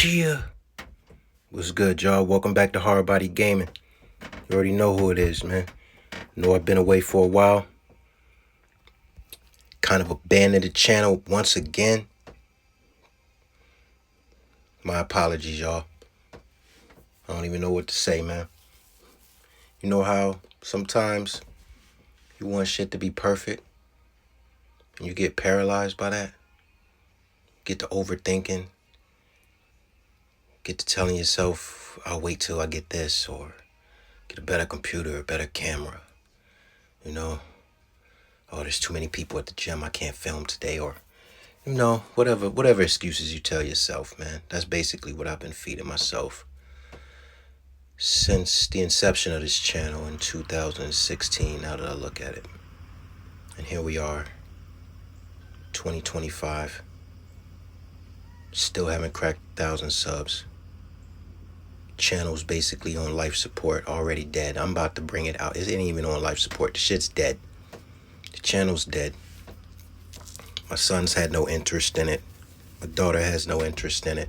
Cheer. What's good, y'all? Welcome back to Hard Body Gaming. You already know who it is, man. Know I've been away for a while. Kind of abandoned the channel once again. My apologies, y'all. I don't even know what to say, man. You know how sometimes you want shit to be perfect and you get paralyzed by that? Get to overthinking. Get to telling yourself, I'll wait till I get this, or get a better computer, a better camera. You know, oh, there's too many people at the gym, I can't film today, or, you know, whatever excuses you tell yourself, man. That's basically what I've been feeding myself since the inception of this channel in 2016, now that I look at it. And here we are, 2025. Still haven't cracked 1,000 subs. Channel's basically on life support, already dead. I'm about to bring it out. It ain't even on life support. The shit's dead. The channel's dead. My son's had no interest in it. My daughter has no interest in it.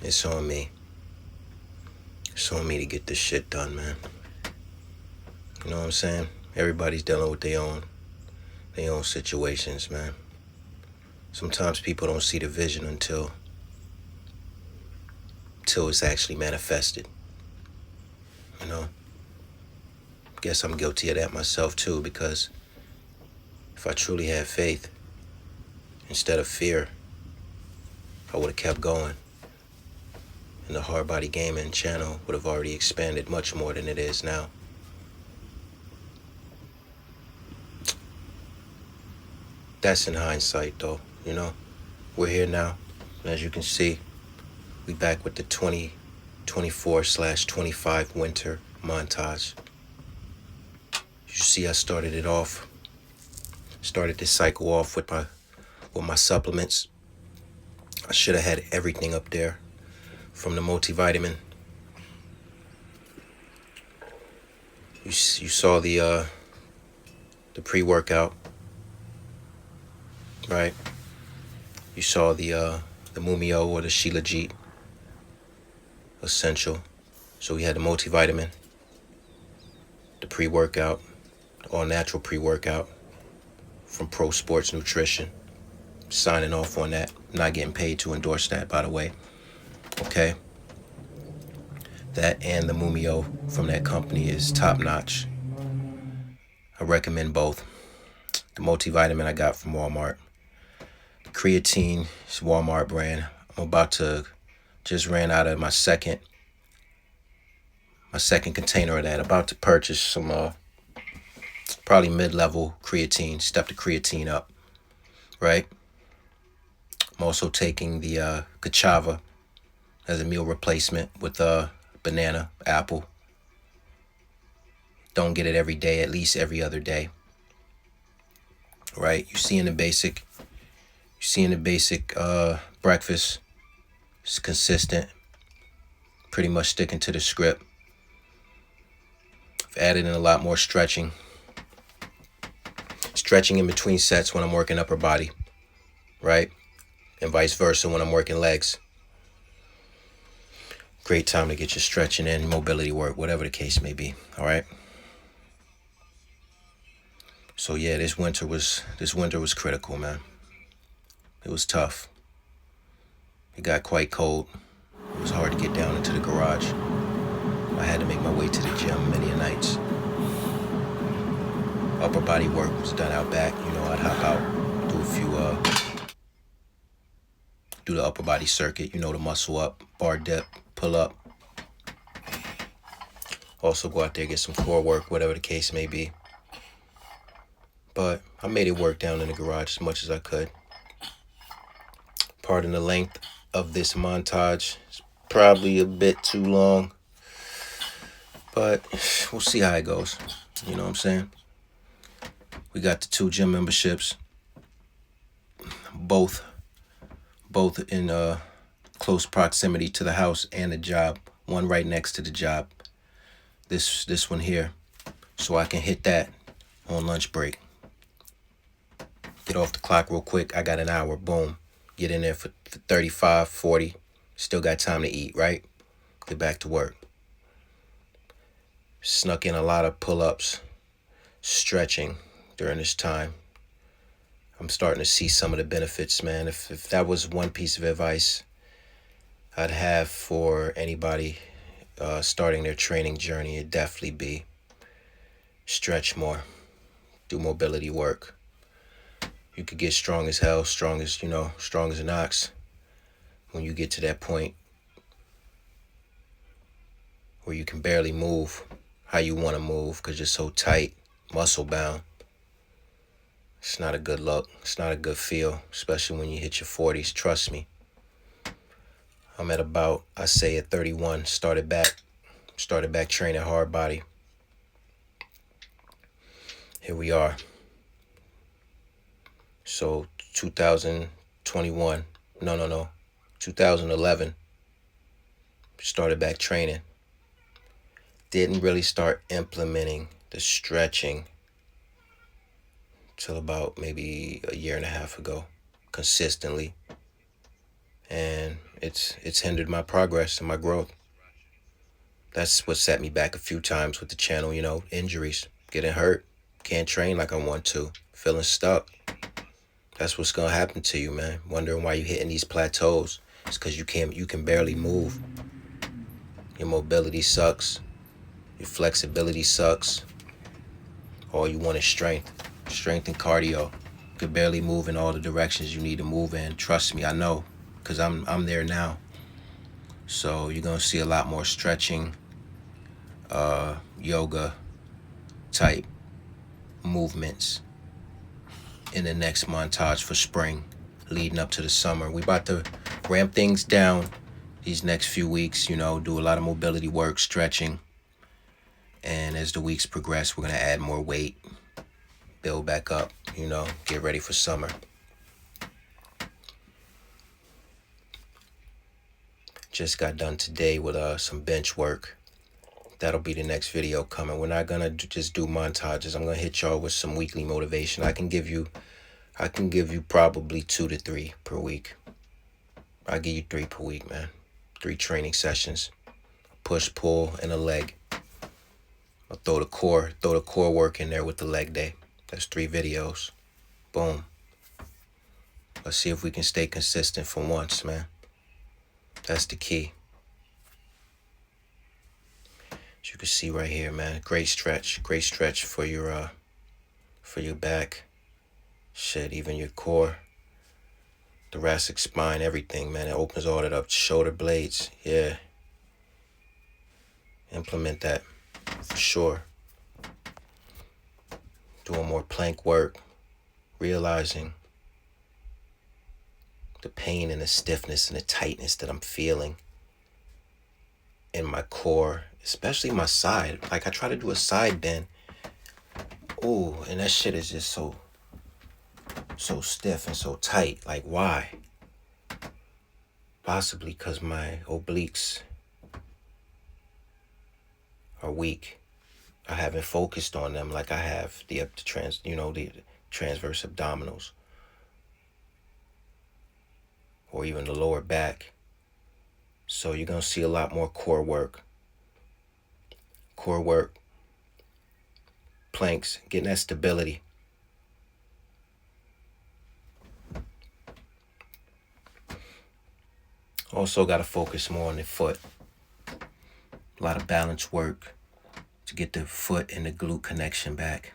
It's on me. It's on me to get this shit done, man. You know what I'm saying? Everybody's dealing with their own situations, man. Sometimes people don't see the vision until it's actually manifested. You know? Guess I'm guilty of that myself too, because if I truly had faith instead of fear, I would have kept going. And the Hard Body Gaming channel would have already expanded much more than it is now. That's in hindsight, though, you know? We're here now. As you can see, we back with the 2024/25 winter montage. You see, I started this cycle off with my supplements. I should have had everything up there from the multivitamin. You saw the pre-workout, right? You saw the Mumio or the Shilajit Essential. So we had the multivitamin, the pre-workout, all natural pre-workout from Pro Sports Nutrition. Signing off on that. I'm not getting paid to endorse that, by the way. Okay? That and the Mumio from that company is top notch. I recommend both. The multivitamin I got from Walmart. The creatine is Walmart brand. I'm about to just ran out of my second container of that. About to purchase some probably mid-level creatine. Step the creatine up, right? I'm also taking the cassava as a meal replacement with banana, apple. Don't get it every day, at least every other day, right? You're seeing the basic breakfast. It's consistent, pretty much sticking to the script. I've added in a lot more stretching in between sets when I'm working upper body, right? And vice versa when I'm working legs. Great time to get your stretching in, mobility work, whatever the case may be, all right? So yeah, this winter was critical, man. It was tough. It got quite cold. It was hard to get down into the garage. I had to make my way to the gym many a nights. Upper body work was done out back. You know, I'd hop out, do the upper body circuit, you know, the muscle up, bar dip, pull up. Also go out there, get some core work, whatever the case may be. But I made it work down in the garage as much as I could. Pardon the length of this montage. It's probably a bit too long, but we'll see how it goes. You know what I'm saying? We got the 2 gym memberships, both in close proximity to the house and the job. One right next to the job. This one here, so I can hit that on lunch break. Get off the clock real quick. I got an hour. Boom. get in there for 35, 40. Still got time to eat, right? Get back to work. Snuck in a lot of pull-ups, stretching during this time. I'm starting to see some of the benefits, man. If that was one piece of advice I'd have for anybody starting their training journey, it'd definitely be stretch more, do mobility work. You could get strong as hell, strong as an ox. When you get to that point where you can barely move how you want to move because you're so tight, muscle bound, it's not a good look. It's not a good feel, especially when you hit your 40s. Trust me. I'm at about, I say at 31, started back training hard body. Here we are. So 2021, 2011, started back training. Didn't really start implementing the stretching till about maybe a year and a half ago, consistently. And it's hindered my progress and my growth. That's what set me back a few times with the channel, injuries, getting hurt, can't train like I want to, feeling stuck. That's what's gonna happen to you, man. Wondering why you're hitting these plateaus. It's because you can barely move. Your mobility sucks. Your flexibility sucks. All you want is strength and cardio. You can barely move in all the directions you need to move in. Trust me, I know, because I'm there now. So you're gonna see a lot more stretching, yoga type movements in the next montage for spring, leading up to the summer. We about to ramp things down these next few weeks, do a lot of mobility work, stretching. And as the weeks progress, we're gonna add more weight, build back up, get ready for summer. Just got done today with some bench work. That'll be the next video coming. We're not gonna just do montages. I'm gonna hit y'all with some weekly motivation. I can give you probably 2 to 3 per week. I'll give you 3 per week, man. 3 training sessions. Push, pull, and a leg. I'll throw the core work in there with the leg day. That's 3 videos. Boom. Let's see if we can stay consistent for once, man. That's the key. As you can see right here, man. Great stretch for your back. Shit, even your core, thoracic spine, everything, man. It opens all that up. Shoulder blades, yeah. Implement that for sure. Doing more plank work, realizing the pain and the stiffness and the tightness that I'm feeling in my core, especially my side. Like I try to do a side bend. Ooh, and that shit is just so stiff and so tight. Like why? Possibly because my obliques are weak. I haven't focused on them like I have the transverse abdominals or even the lower back. So you're gonna see a lot more core work, planks, getting that stability. Also got to focus more on the foot. A lot of balance work to get the foot and the glute connection back.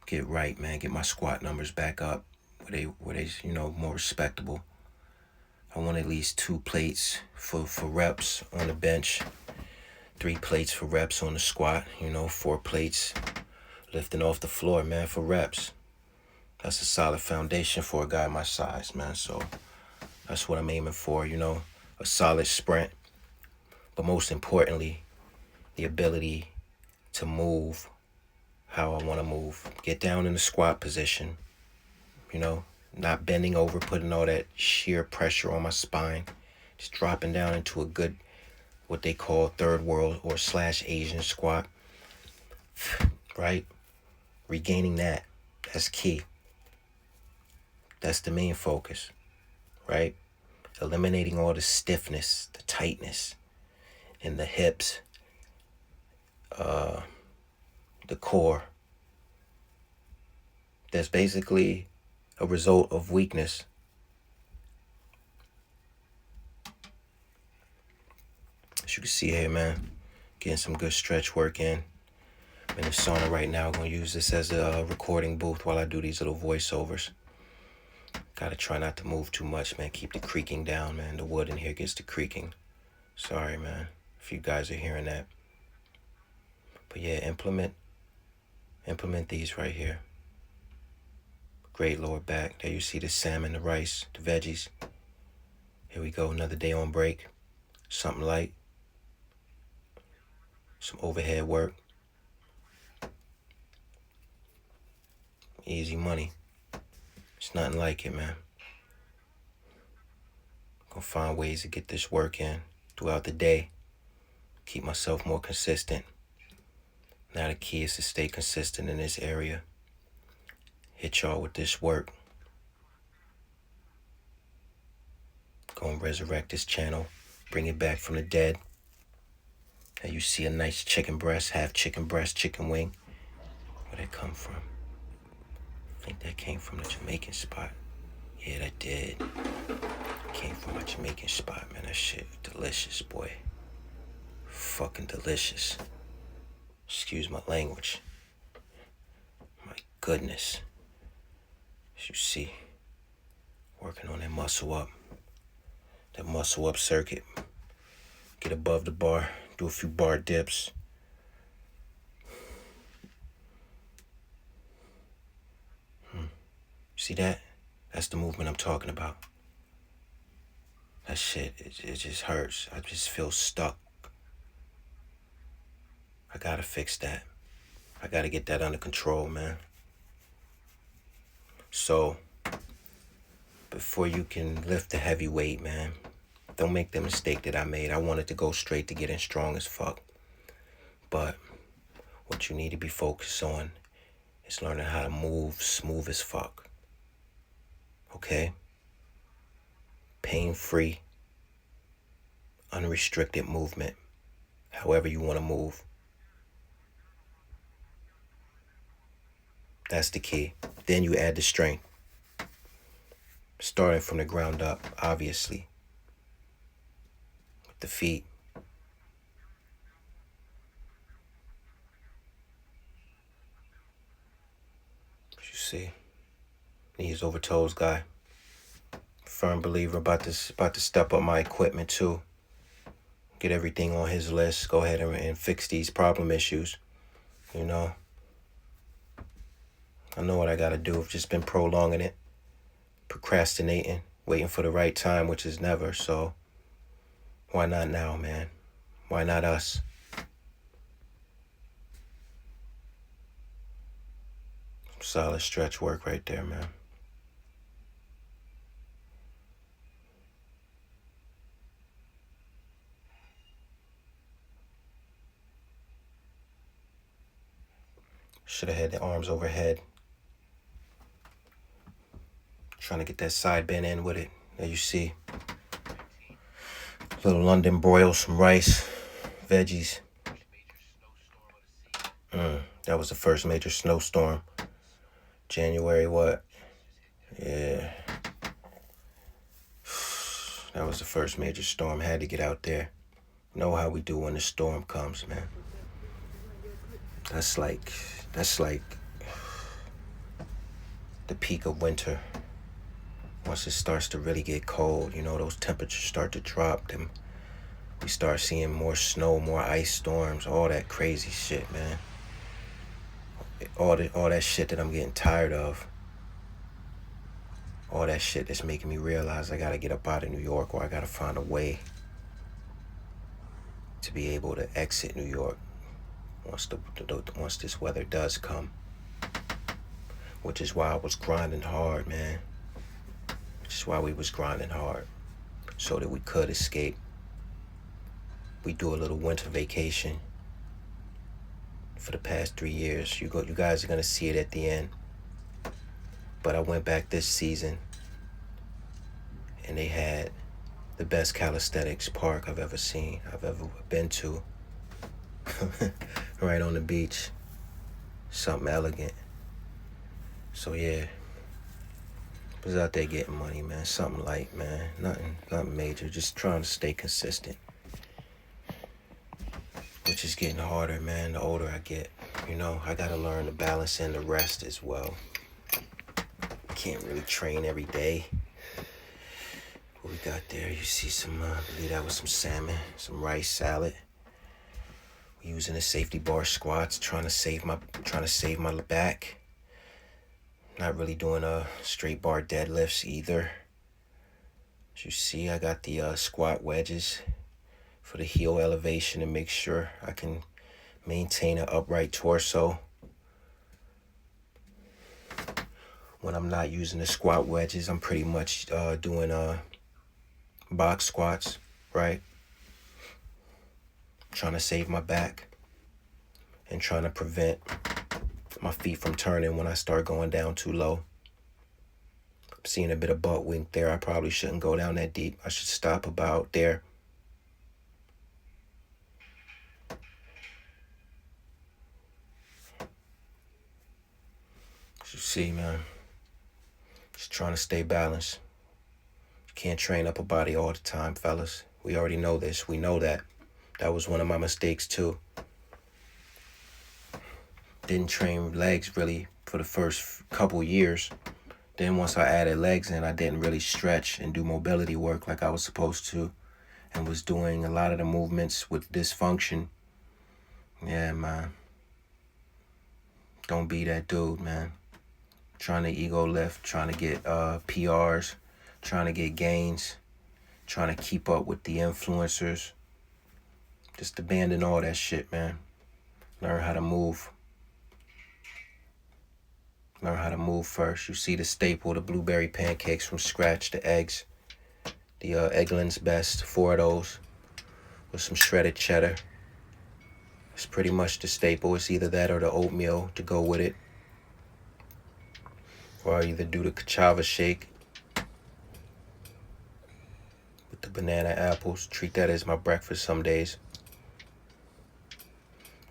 Get right, man. Get my squat numbers back up where they more respectable. I want at least 2 plates for reps on the bench, 3 plates for reps on the squat, 4 plates lifting off the floor, man, for reps. That's a solid foundation for a guy my size, man. So that's what I'm aiming for, a solid sprint. But most importantly, the ability to move how I want to move. Get down in the squat position, not bending over, putting all that sheer pressure on my spine. Just dropping down into a good, what they call third world or /Asian squat. Right? Regaining that. That's key. That's the main focus. right? Eliminating all the stiffness, the tightness in the hips, the core. That's basically a result of weakness. As you can see here, man, getting some good stretch work in. I'm in the sauna right now. I'm going to use this as a recording booth while I do these little voiceovers. Gotta try not to move too much, man. Keep the creaking down, man. The wood in here gets to creaking. Sorry, man, if you guys are hearing that. But yeah, implement these right here. Great lower back. There you see the salmon, the rice, the veggies. Here we go, another day on break. Something light. Some overhead work. Easy money. It's nothing like it, man. Gonna find ways to get this work in throughout the day. Keep myself more consistent. Now the key is to stay consistent in this area. Hit y'all with this work. Gonna resurrect this channel. Bring it back from the dead. Now you see a nice chicken breast, half chicken breast, chicken wing. Where'd that come from? I think that came from the Jamaican spot. Yeah, that did. Came from a Jamaican spot, man. That shit delicious, boy. Fucking delicious. Excuse my language. My goodness. As you see, working on that muscle up. That muscle up circuit. Get above the bar. Do a few bar dips. See that? That's the movement I'm talking about. That shit, it just hurts. I just feel stuck. I gotta fix that. I gotta get that under control, man. So, before you can lift the heavy weight, man, don't make the mistake that I made. I wanted to go straight to getting strong as fuck. But what you need to be focused on is learning how to move smooth as fuck. Okay? Pain-free, unrestricted movement. However you want to move. That's the key. Then you add the strength. Starting from the ground up, obviously. With the feet. As you see. Knees over toes guy. Firm believer, about to step up my equipment too. Get everything on his list. Go ahead and fix these problem issues. You know. I know what I gotta do. I've just been prolonging it. Procrastinating. Waiting for the right time, which is never. So why not now, man? Why not us? Solid stretch work right there, man. Should have had the arms overhead. Trying to get that side bend in with it. There you see. Little London broil, some rice, veggies. That was the first major snowstorm. January what? Yeah. That was the first major storm. Had to get out there. Know how we do when the storm comes, man. That's like the peak of winter. Once it starts to really get cold, you know, those temperatures start to drop. Then we start seeing more snow, more ice storms, all that crazy shit, man. All that shit that I'm getting tired of. All that shit that's making me realize I gotta get up out of New York, or I gotta find a way to be able to exit New York once this weather does come. Which is why I was grinding hard, man. Which is why we was grinding hard, so that we could escape. We do a little winter vacation for the past 3 years. You guys are gonna see it at the end. But I went back this season and they had the best calisthenics park I've ever been to. Right on the beach. Something elegant. So yeah, was out there getting money, man. Something light, man. Nothing major. Just trying to stay consistent. Which is getting harder, man, the older I get. You know, I gotta learn to balance in the rest as well. Can't really train every day. What we got there, you see some, I believe that was some salmon, some rice salad. We're using the safety bar squats, trying to save my back. Not really doing straight bar deadlifts either. As you see, I got the squat wedges for the heel elevation to make sure I can maintain an upright torso. When I'm not using the squat wedges, I'm pretty much doing box squats, right? Trying to save my back and trying to prevent my feet from turning when I start going down too low. I'm seeing a bit of butt wink there. I probably shouldn't go down that deep. I should stop about there. As you see, man, just trying to stay balanced. You can't train up a body all the time, fellas. We already know this. We know that. That was one of my mistakes too. Didn't train legs really for the first couple years. Then once I added legs in, I didn't really stretch and do mobility work like I was supposed to, and was doing a lot of the movements with dysfunction. Yeah, man. Don't be that dude, man. Trying to ego lift, trying to get PRs, trying to get gains, trying to keep up with the influencers. Just abandon all that shit, man. Learn how to move. Learn how to move first. You see the staple, the blueberry pancakes from scratch, the eggs. The Eggland's Best, 4 of those with some shredded cheddar. It's pretty much the staple. It's either that or the oatmeal to go with it. Or I either do the cassava shake with the banana apples. Treat that as my breakfast some days.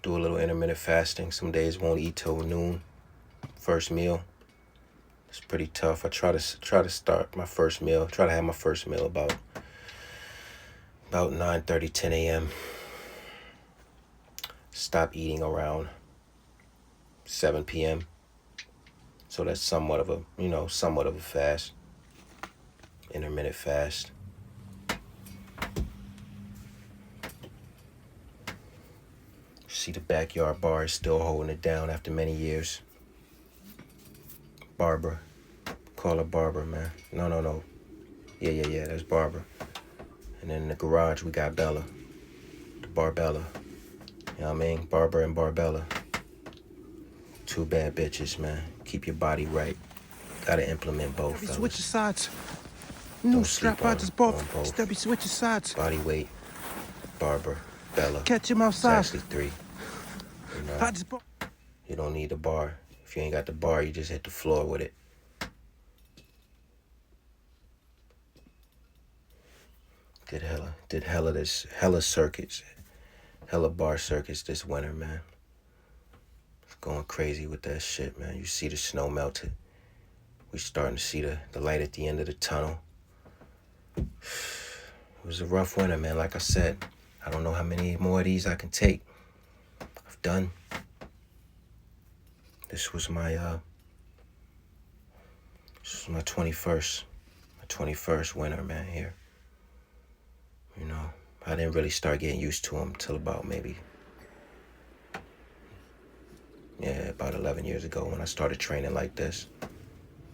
Do a little intermittent fasting. Some days won't eat till noon. First meal. It's pretty tough. I try to start my first meal. Try to have my first meal about 9:30, 10 a.m. Stop eating around 7 p.m. So that's somewhat of a fast. Intermittent fast. See the backyard bar is still holding it down after many years. Barbara. Call her Barbara, man. No. Yeah, that's Barbara. And then in the garage, we got Bella. The Barbella. You know what I mean? Barbara and Barbella. Two bad bitches, man. Keep your body right. Gotta implement both, fellas. Switch sides. New strap out this both. Stubby switch sides. Body weight. Barbara. Bella. Catch him outside. It's actually 3. You know, you don't need the bar. If you ain't got the bar, you just hit the floor with it. Did hella circuits, hella bar circuits this winter, man. It's going crazy with that shit, man. You see the snow melted. We starting to see the light at the end of the tunnel. It was a rough winter, man. Like I said, I don't know how many more of these I can take. I've done. This was my 21st winter, man, here. You know, I didn't really start getting used to them till about about 11 years ago when I started training like this.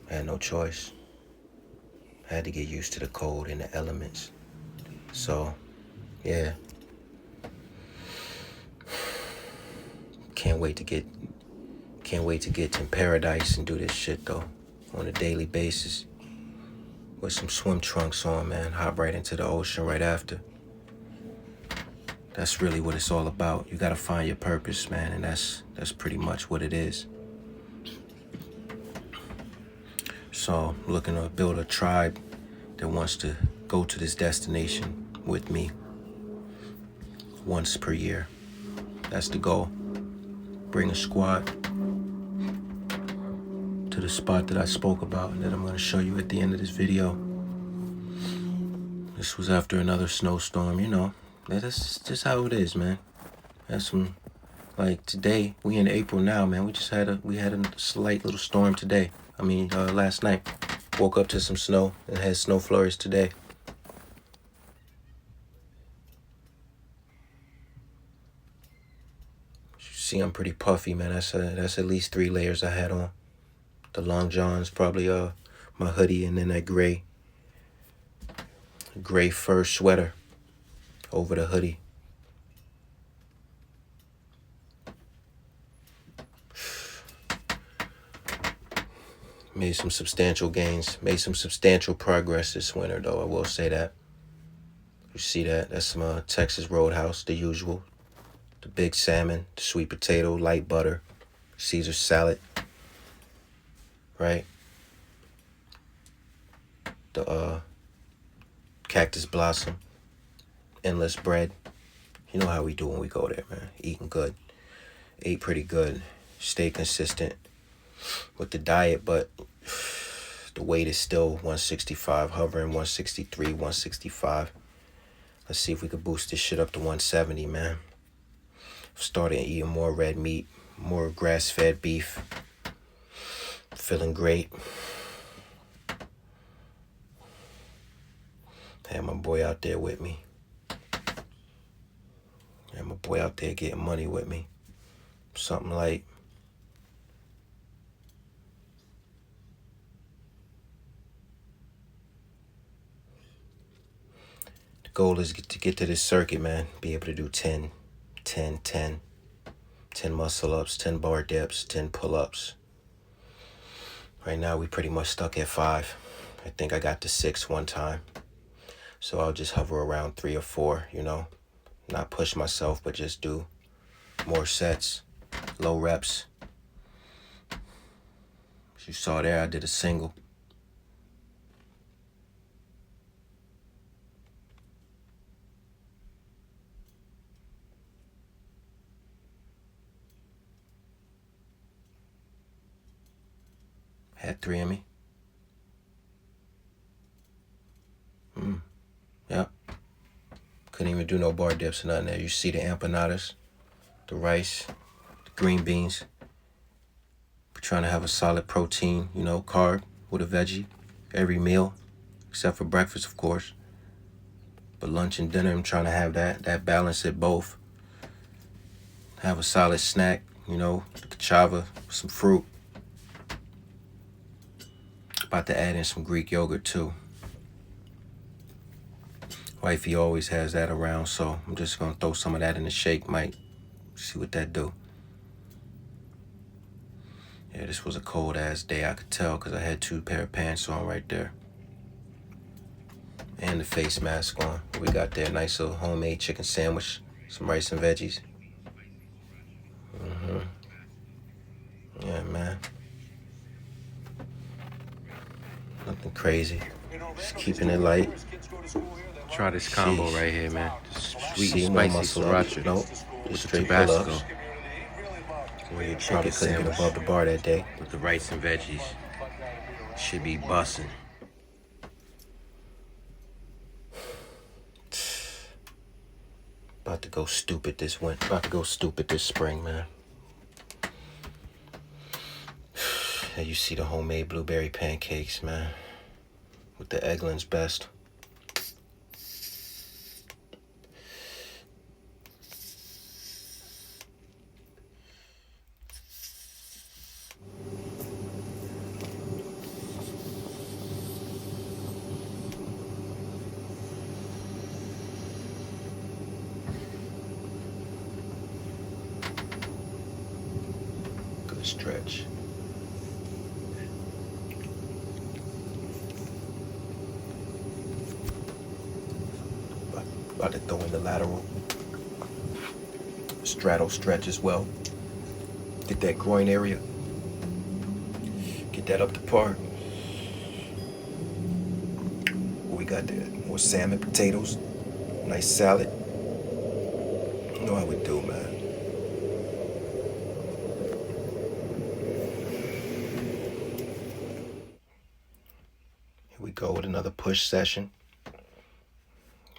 I had no choice. I had to get used to the cold and the elements. So, yeah. Can't wait to get to paradise and do this shit, though, on a daily basis. With some swim trunks on, man. Hop right into the ocean right after. That's really what it's all about. You gotta find your purpose, man, and that's pretty much what it is. So, looking to build a tribe that wants to go to this destination with me once per year. That's the goal. Bring a squad to the spot that I spoke about and that I'm going to show you at the end of this video. This was after another snowstorm, you know. That's just how it is, man. That's some, like today, we in April now, man. We had a slight little storm today. Last night. Woke up to some snow and had snow flurries today. You see, I'm pretty puffy, man. That's at least 3 layers I had on. The long johns, probably my hoodie, and then that gray fur sweater over the hoodie. Made some substantial gains, made some substantial progress this winter, though, I will say that. You see that? That's some Texas Roadhouse, the usual. The big salmon, the sweet potato, light butter, Caesar salad, right? The cactus blossom, endless bread. You know how we do when we go there, man. Eating good. Ate pretty good. Stay consistent with the diet, but the weight is still 165, hovering 163, 165. Let's see if we could boost this shit up to 170, man. Started eating more red meat, more grass-fed beef. Feeling great. Had my boy out there with me. Had my boy out there getting money with me. Something like the goal is to get to this circuit, man. Be able to do 10 muscle ups, 10 bar dips, 10 pull-ups. Right now we pretty much stuck at 5. I think I got to 6 one time. So I'll just hover around 3 or 4, you know. Not push myself, but just do more sets, low reps. As you saw there, I did a single. Had 3 in me. Yep. Couldn't even do no bar dips or nothing there. You see the empanadas, the rice, the green beans. We're trying to have a solid protein, you know, carb with a veggie every meal, except for breakfast, of course. But lunch and dinner, I'm trying to have that balance at both. Have a solid snack, you know, the cassava, some fruit. About to add in some Greek yogurt too. Wifey always has that around, so I'm just gonna throw some of that in the shake, might see what that do. Yeah, this was a cold ass day, I could tell, because I had 2 pair of pants on right there. And the face mask on. We got there, nice little homemade chicken sandwich, some rice and veggies. Yeah, man. Nothing crazy. Just keeping it light. Try this combo right here, man. Just sweet and no spicy muscle sriracha Nope. with Just the straight Tabasco. pull-ups. Or your Probably chicken couldn't sandwich get above the bar that day. with the rice and veggies. Should be bussin'. About to go stupid this winter. About to go stupid this spring, man. And you see the homemade blueberry pancakes, man. With the Eggland's Best. Good stretch. About to throw in the lateral. Straddle stretch as well. Get that groin area. Get that up to par. we got there? More salmon, potatoes, nice salad. You know how we do, man. Here we go with another push session.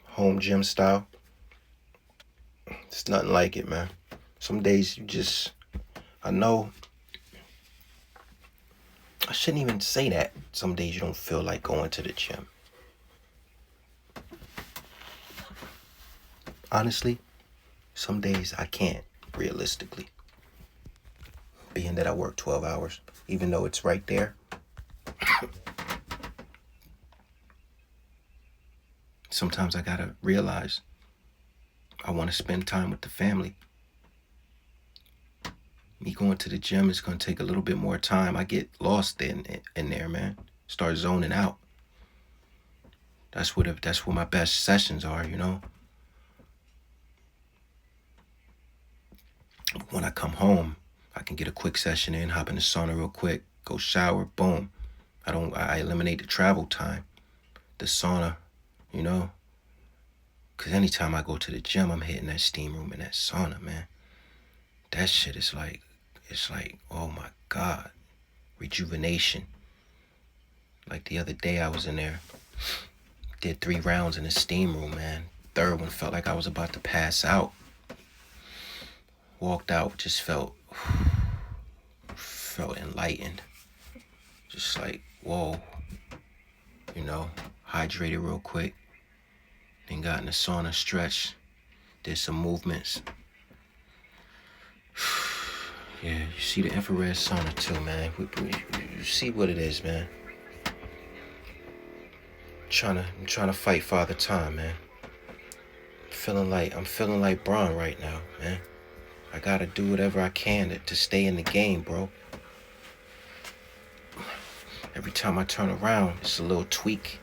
Home gym style. It's nothing like it, man. Some days you just, I know, I shouldn't even say that. Some days you don't feel like going to the gym. Honestly, some days I can't, realistically. Being that I work 12 hours, even though it's right there. Sometimes I gotta realize I want to spend time with the family. Me going to the gym is gonna take a little bit more time. I get lost in there, man. Start zoning out. That's where my best sessions are, you know. When I come home, I can get a quick session in, hop in the sauna real quick, go shower, boom. I eliminate the travel time, the sauna, you know. Cause anytime I go to the gym, I'm hitting that steam room and that sauna, man. That shit is like, it's like, oh my God, rejuvenation. Like the other day I was in there, did 3 rounds in the steam room, man. Third one felt like I was about to pass out. Walked out, just felt enlightened. Just like, whoa, you know, hydrated real quick. Then got in the sauna, stretched, did some movements. Yeah, you see the infrared sauna too, man. You see what it is, man. I'm trying to fight Father Time, man. I'm feeling like Braun right now, man. I gotta do whatever I can to stay in the game, bro. Every time I turn around, it's a little tweak.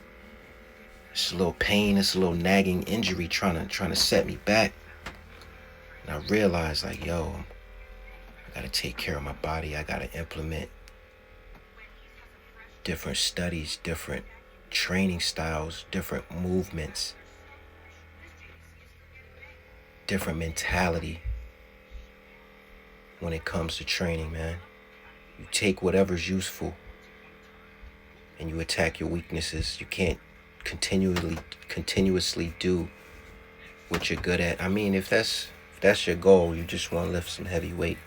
It's a little pain, it's a little nagging injury trying to set me back. And I realize, like, yo, I gotta take care of my body. I gotta implement different studies, different training styles, different movements, different mentality when it comes to training, man. You take whatever's useful and you attack your weaknesses. You can't continuously do what you're good at. I mean, if that's your goal, you just want to lift some heavy weight,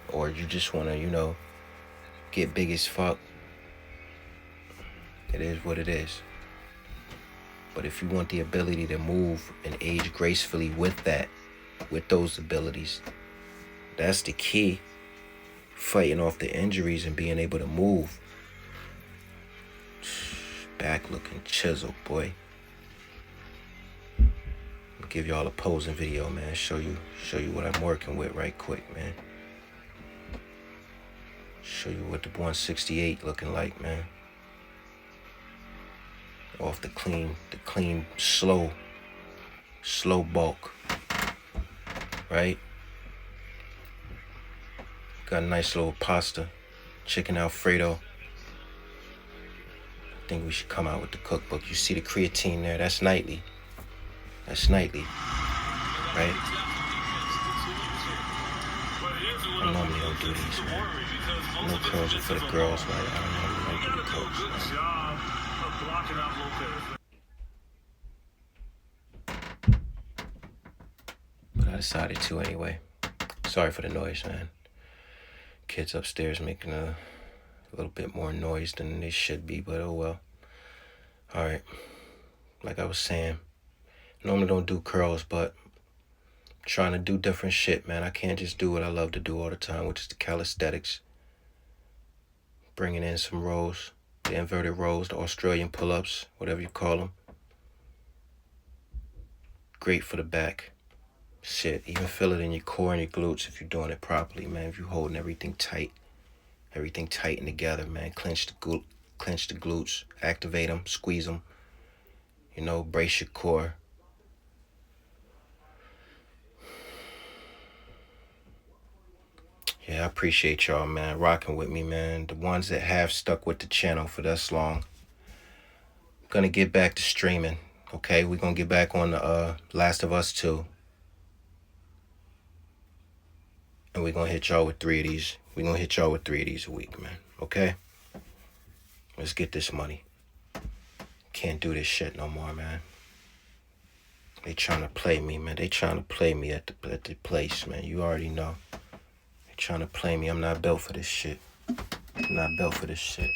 or you just want to, you know, get big as fuck, it is what it is. But if you want the ability to move and age gracefully with those abilities, that's the key. Fighting off the injuries and being able to move. Back looking chiseled, boy. I'll give y'all a posing video, man. Show you what I'm working with right quick, man. Show you what the 168 looking like, man. Off the clean, slow bulk, right? Got a nice little pasta, chicken Alfredo. I think we should come out with the cookbook. You see the creatine there? That's nightly. Right? I normally don't do these, man. No curls are for the girls, right? I don't normally do the curls, man. But I decided to anyway. Sorry for the noise, man. Kids upstairs making a little bit more noise than they should be, but oh well. Alright. Like I was saying, normally don't do curls, but I'm trying to do different shit, man. I can't just do what I love to do all the time, which is the calisthenics. Bringing in some rows, the inverted rows, the Australian pull-ups, whatever you call them. Great for the back. Shit, even feel it in your core and your glutes if you're doing it properly, man. If you're holding everything tight and together, man. Clench the glutes, activate them, squeeze them. You know, brace your core. Yeah, I appreciate y'all, man, rocking with me, man. The ones that have stuck with the channel for this long. gonna get back to streaming. Okay, we're gonna get back on the Last of Us 2. And we're gonna hit y'all with 3 of these. We're gonna hit y'all with 3 of these a week, man. Okay? Let's get this money. Can't do this shit no more, man. They trying to play me, man. They trying to play me at the place, man. You already know. They trying to play me. I'm not built for this shit. I'm not built for this shit.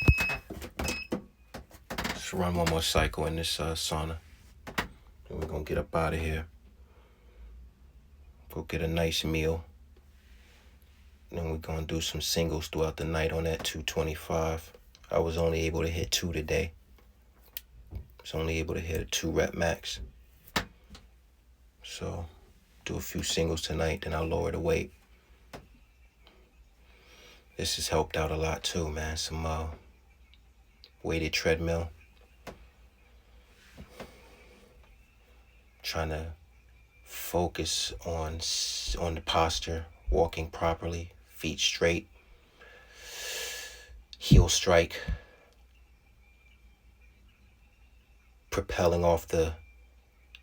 Let's run one more cycle in this sauna. And we're gonna get up out of here. Go get a nice meal. Then we're gonna do some singles throughout the night on that 225. I was only able to hit 2 today. I was only able to hit a 2 rep max. So, do a few singles tonight, then I'll lower the weight. This has helped out a lot too, man. Some weighted treadmill. Trying to focus on the posture, walking properly, feet straight, heel strike, propelling off the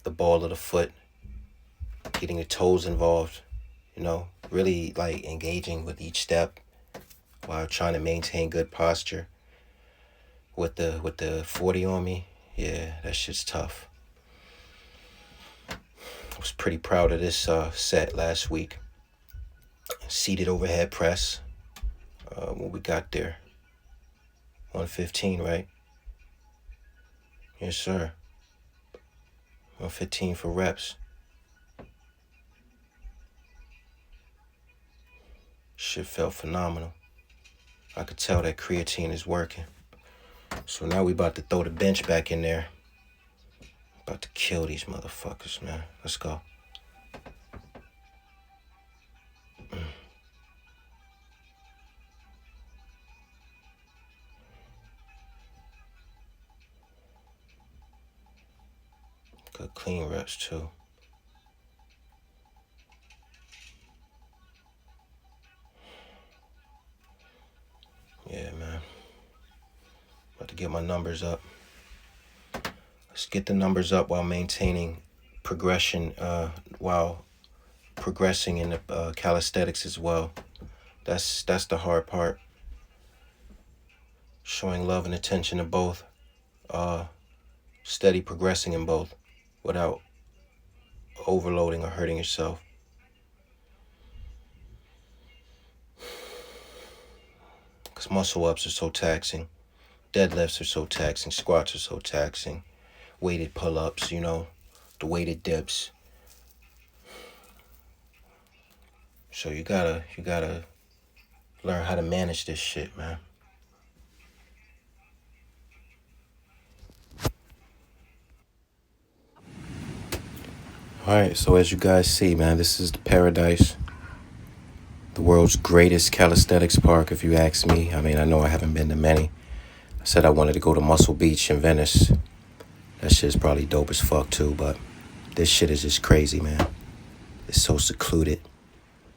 ball of the foot, getting the toes involved, you know, really like engaging with each step while trying to maintain good posture. With the 40 on me, yeah, that shit's tough. I was pretty proud of this set last week. Seated overhead press. What we got there? 115, right? Yes, sir. 115 for reps. Shit felt phenomenal. I could tell that creatine is working. So now we about to throw the bench back in there. About to kill these motherfuckers, man. Let's go. Good clean reps too. Yeah, man. About to get my numbers up. Let's get the numbers up while maintaining progression, while progressing in the calisthenics as well. That's the hard part. Showing love and attention to both. Steady progressing in both without overloading or hurting yourself. Because muscle ups are so taxing. Deadlifts are so taxing. Squats are so taxing. Weighted pull-ups, you know, the weighted dips. So you gotta learn how to manage this shit, man. Alright, so as you guys see, man, this is the Paradise. The world's greatest calisthenics park, if you ask me. I mean, I know I haven't been to many. I said I wanted to go to Muscle Beach in Venice. That shit's probably dope as fuck too, but this shit is just crazy, man. It's so secluded.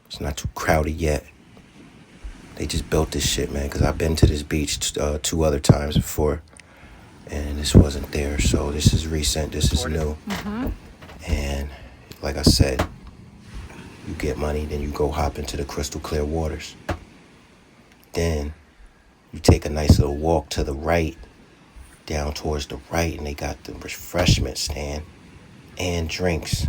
It's not too crowded yet. They just built this shit, man, because I've been to this beach 2 other times before, and this wasn't there. So this is recent. This is new. And like I said, you get money, then you go hop into the crystal clear waters. Then you take a nice little walk to the right, down towards the right, and they got the refreshment stand and drinks.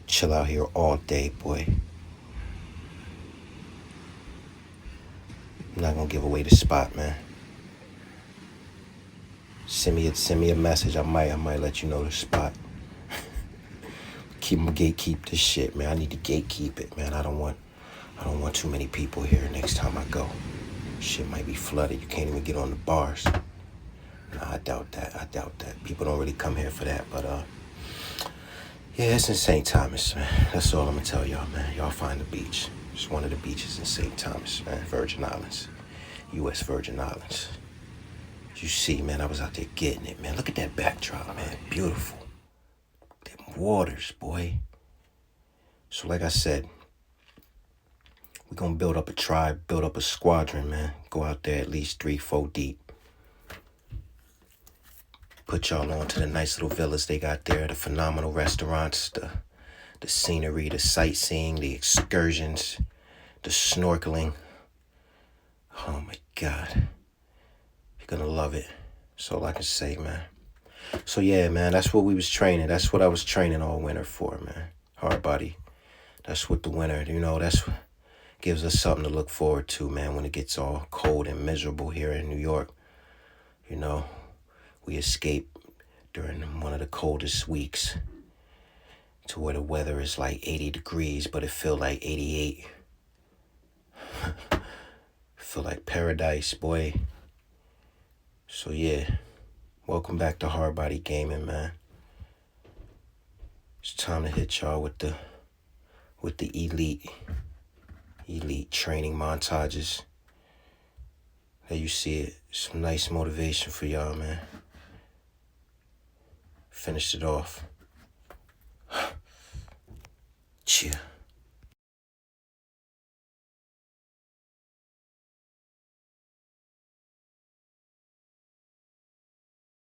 Chill out here all day, boy. I'm not gonna give away the spot, man. Send me a message. I might let you know the spot. Gatekeep this shit, man. I need to gatekeep it, man. I don't want too many people here next time I go. Shit might be flooded. You can't even get on the bars. Nah, I doubt that. People don't really come here for that, but yeah, it's in St. Thomas, man. That's all I'm gonna tell y'all, man. Y'all find the beach. It's one of the beaches in St. Thomas, man. Virgin Islands. U.S. Virgin Islands. You see, man, I was out there getting it, man. Look at that backdrop, man. Beautiful. Them waters, boy. So like I said, we're gonna build up a tribe, build up a squadron, man. Go out there at least 3-4 deep. Put y'all on to the nice little villas they got there, the phenomenal restaurants, the scenery, the sightseeing, the excursions, the snorkeling. Oh my God. You're gonna love it. That's all I can say, man. So yeah, man, that's what we was training. That's what I was training all winter for, man. Hard body. That's what the winter, that's what gives us something to look forward to, man, when it gets all cold and miserable here in New York. We escape during one of the coldest weeks to where the weather is like 80 degrees, but it feel like 88. Feel like paradise, boy. So yeah, welcome back to Hard Body Gaming, man. It's time to hit y'all with the elite training montages. There you see it. Some nice motivation for y'all, man. Finished it off. Cheer.